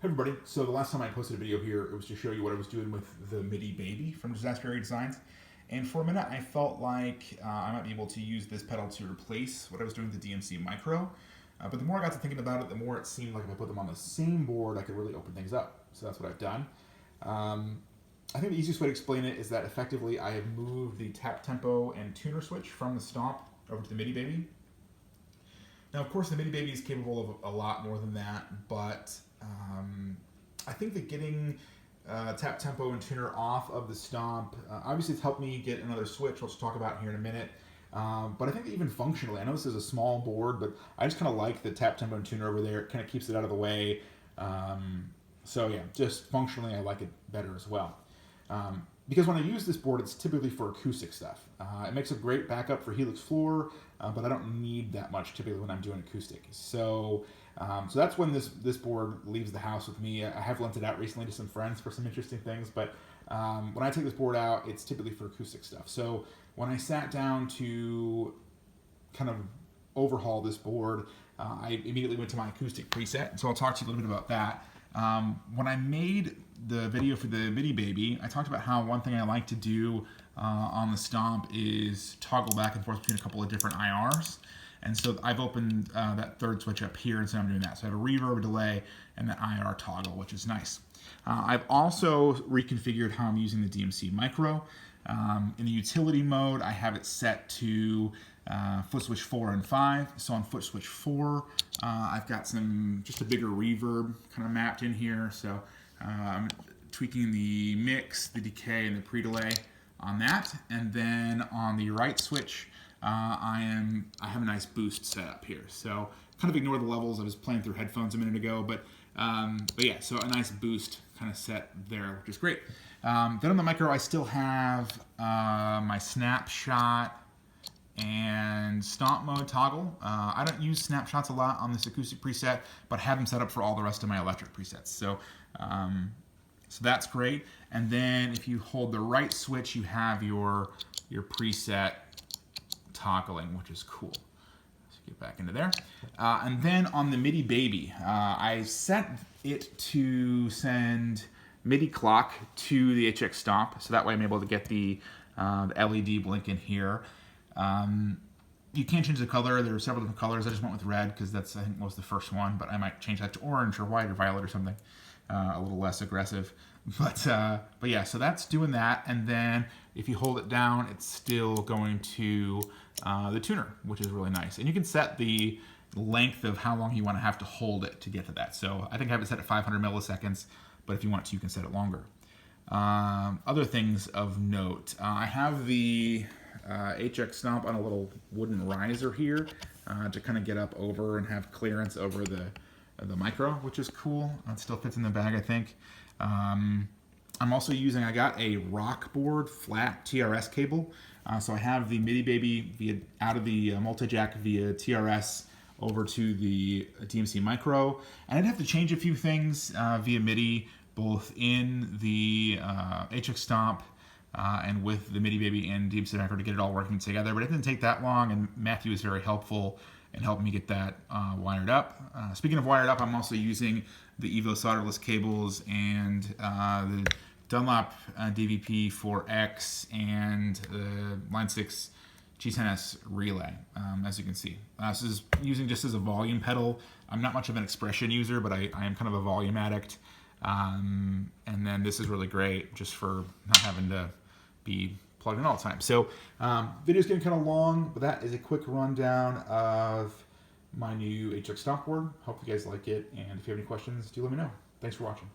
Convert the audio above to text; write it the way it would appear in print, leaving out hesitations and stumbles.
Hey everybody, so the last time I posted a video here, it was to show you what I was doing with the MIDI Baby from Disaster Area Designs. And for a minute, I felt like I might be able to use this pedal to replace what I was doing with the DMC Micro. But the more I got to thinking about it, the more it seemed like if I put them on the same board, I could really open things up. So that's what I've done. I think the easiest way to explain it is that effectively I have moved the tap tempo and tuner switch from the Stomp over to the MIDI Baby. Now, of course, the MIDI Baby is capable of a lot more than that, but I think that getting tap tempo and tuner off of the Stomp, obviously it's helped me get another switch, which we'll talk about here in a minute. But I think that even functionally, I know this is a small board, but I just kind of like the tap tempo and tuner over there. It kind of keeps it out of the way. So yeah, just functionally, I like it better as well. Because when I use this board, it's typically for acoustic stuff. It makes a great backup for Helix floor, but I don't need that much typically when I'm doing acoustic. So that's when this board leaves the house with me. I have lent it out recently to some friends for some interesting things, but when I take this board out, it's typically for acoustic stuff. So when I sat down to kind of overhaul this board, I immediately went to my acoustic preset. So I'll talk to you a little bit about that. When I made the video for the MIDI Baby, I talked about how one thing I like to do on the Stomp is toggle back and forth between a couple of different IRs. And so I've opened that third switch up here, and so I'm doing that. So I have a reverb, a delay, and that IR toggle, which is nice. I've also reconfigured how I'm using the DMC Micro. In the utility mode, I have it set to foot switch 4 and 5. So on foot switch 4, I've got just a bigger reverb kind of mapped in here. So I'm tweaking the mix, the decay, and the pre-delay on that. And then on the right switch, I have a nice boost set up here. So kind of ignore the levels. I was playing through headphones a minute ago, but yeah, so a nice boost kind of set there, which is great. Then on the micro, I still have my snapshot and stomp mode toggle. I don't use snapshots a lot on this acoustic preset, but have them set up for all the rest of my electric presets. So that's great. And then if you hold the right switch, you have your preset toggling, which is cool. Let's get back into there. And then on the MIDI Baby, I set it to send MIDI clock to the HX Stomp, so that way I'm able to get the LED blink in here. You can change the color. There are several different colors. I just went with red because that's, I think, was the first one, but I might change that to orange or white or violet or something, a little less aggressive. But yeah, so that's doing that. And then if you hold it down, it's still going to the tuner, which is really nice. And you can set the length of how long you want to have to hold it to get to that. So I think I have it set at 500 milliseconds, but if you want to, you can set it longer. Other things of note, I have the HX Stomp on a little wooden riser here to kind of get up over and have clearance over the micro, which is cool. It still fits in the bag, I think. I'm also using, I got a rock board flat TRS cable. So I have the MIDI Baby out of the multi-jack via TRS over to the DMC Micro. And I'd have to change a few things via MIDI, both in the HX Stomp and with the MIDI Baby and DMC Micro to get it all working together. But it didn't take that long, and Matthew was very helpful in helping me get that wired up. Speaking of wired up, I'm also using the Evo solderless cables and the Dunlop DVP4X and the Line 6 G10S relay, as you can see. This is using just as a volume pedal. I'm not much of an expression user, but I am kind of a volume addict. And then this is really great just for not having to be plugged in all the time. So video's getting kind of long, but that is a quick rundown of my new HX Stomp board. Hope you guys like it, and if you have any questions, do let me know. Thanks for watching.